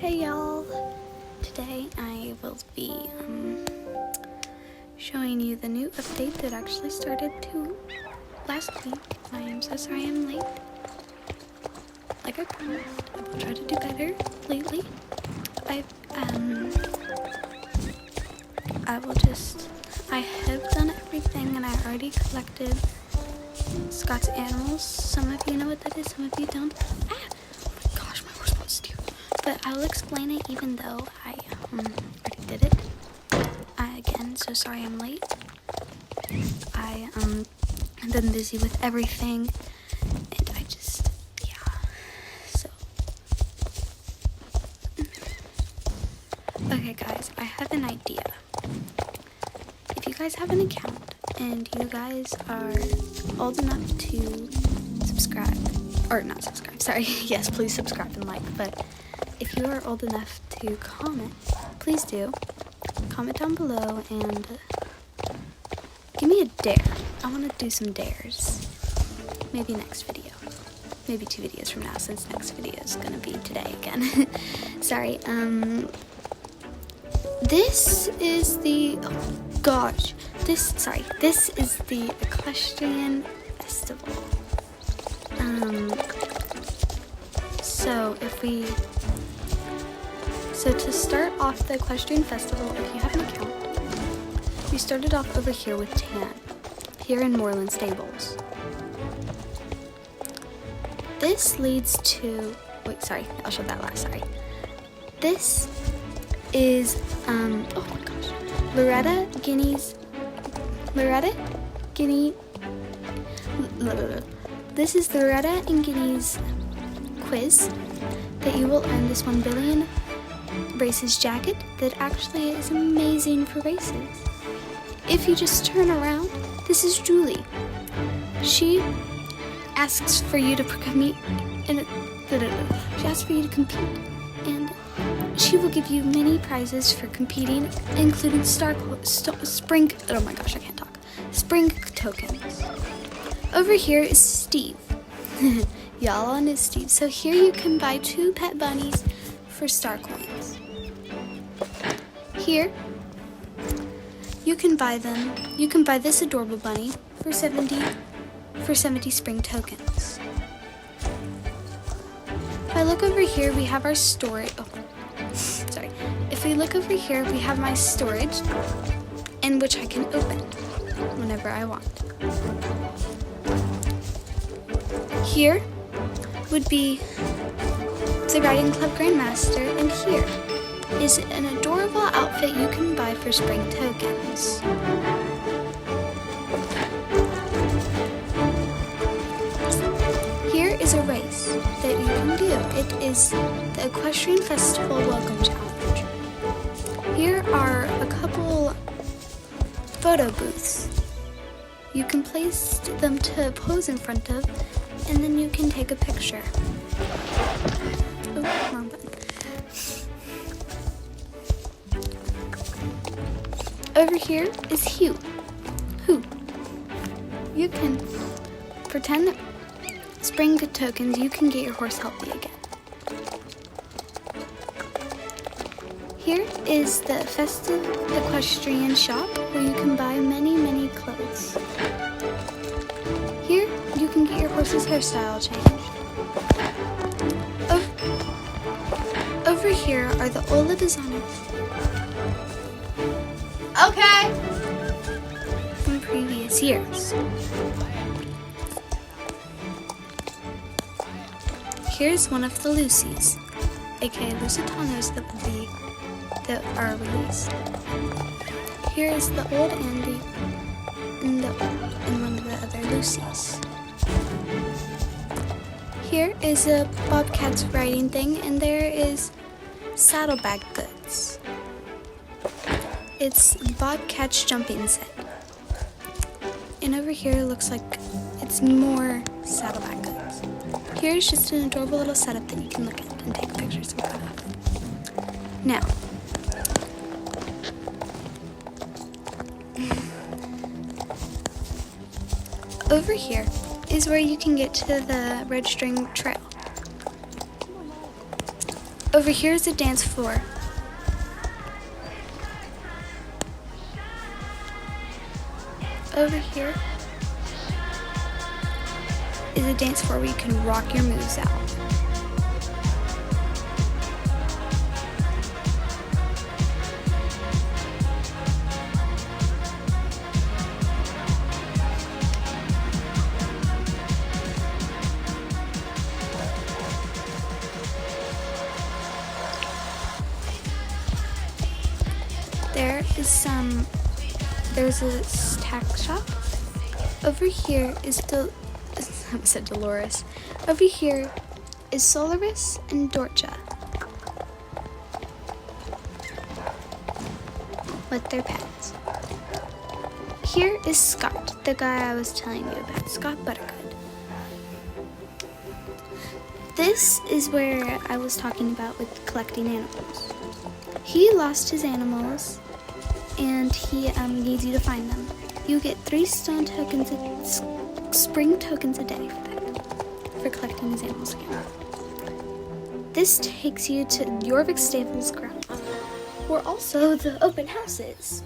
Hey y'all, today I will be showing you the new update that actually started last week. I am so sorry I'm late. Like I promised, I will try to do better lately. I have done everything, and I already collected Scott's animals. Some of you know what that is, some of you don't. Oh my gosh, my horse wants to steer. But I'll explain it even though I already did it. Again, so sorry I'm late. I've been busy with everything, and so. Okay guys, I have an idea. If you guys have an account, and you guys are old enough to subscribe, or not subscribe, sorry, yes, please subscribe and like, but if you are old enough to comment, please do. Comment down below and give me a dare. I want to do some dares. Maybe next video. Maybe 2 videos from now, since next video is going to be today again. Sorry, this is the, this is the Equestrian Festival. So to start off the Equestrian Festival, if you have an account, we started off over here with Tan, here in Moreland Stables. This leads to, I'll show that last, This is, oh my gosh, this is Loretta and Guinea's quiz that you will earn this 1 billion races jacket that actually is amazing for races. If you just turn around, this is Julie. She asks for you to compete, and she will give you many prizes for competing, including spring tokens. Over here is Steve. Y'all all know Steve. So here you can buy 2 pet bunnies for star coins. Here, you can buy this adorable bunny for 70 spring tokens. If I look over here, we have our storage. If we look over here, we have my storage, in which I can open whenever I want. Here would be the Riding Club Grandmaster, and here is an adorable outfit you can buy for spring tokens. Here is a race that you can do. It is the Equestrian Festival Welcome Challenge. Here are a couple photo booths. You can place them to pose in front of, and then you can take a picture. Oh, wrong button. Over here is Hugh. You can pretend that spring tokens, you can get your horse healthy again. Here is the festive equestrian shop where you can buy many clothes. Here you can get your horse's hairstyle changed. Over here are the Ola designers. Okay. From previous years. Here's one of the Lucys, aka Lusitanos that are released. Here is the old Andy and one of the other Lucys. Here is a Bobcat's riding thing, and there is saddlebag goods. It's the Bobcat's jumping set. And over here looks like it's more saddlebag goods. Here's just an adorable little setup that you can look at and take pictures in front of. Now, over here is where you can get to the Red String Trail. Over here is a dance floor. Over here is a dance floor where you can rock your moves out. There's a tack shop. Over here is I said Dolores. Over here is Solaris and Dorcha with their pets. Here is Scott, the guy I was telling you about, Scott Buttergood. This is where I was talking about with collecting animals. He lost his animals and he needs you to find them. You get 3 spring tokens a day for that, for collecting these animals again. This takes you to Jorvik Stables grounds, where also the open house is.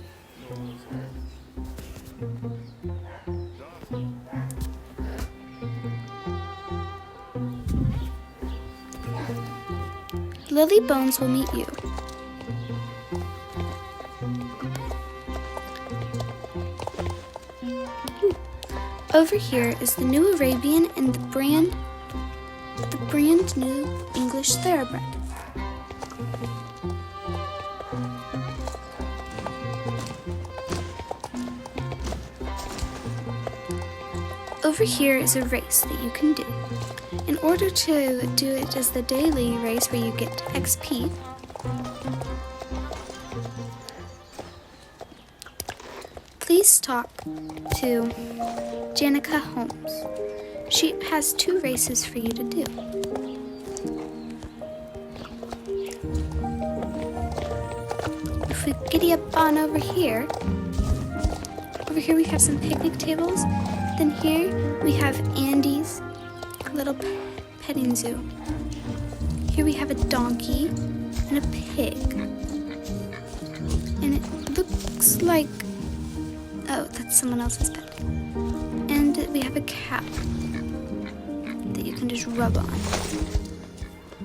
Lily Bones will meet you. Over here is the new Arabian and the brand new English Thoroughbred. Over here is a race that you can do. In order to do it as the daily race where you get XP, please talk to Janica Holmes. She has 2 races for you to do. If we giddy up on over here we have some picnic tables. Then here we have Andy's little petting zoo. Here we have a donkey and a pig. And it looks like, oh, that's someone else's pet. And we have a cow that you can just rub on.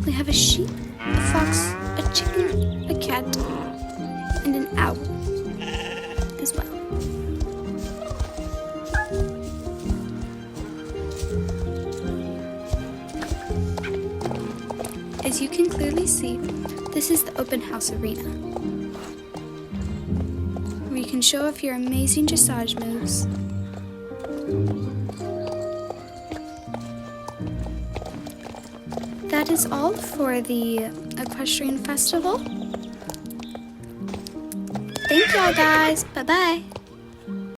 We have a sheep, a fox, a chicken, a cat, and an owl as well. As you can clearly see, this is the open house arena, where you can show off your amazing dressage moves. That is all for the Equestrian Festival. Thank y'all guys. Bye-bye.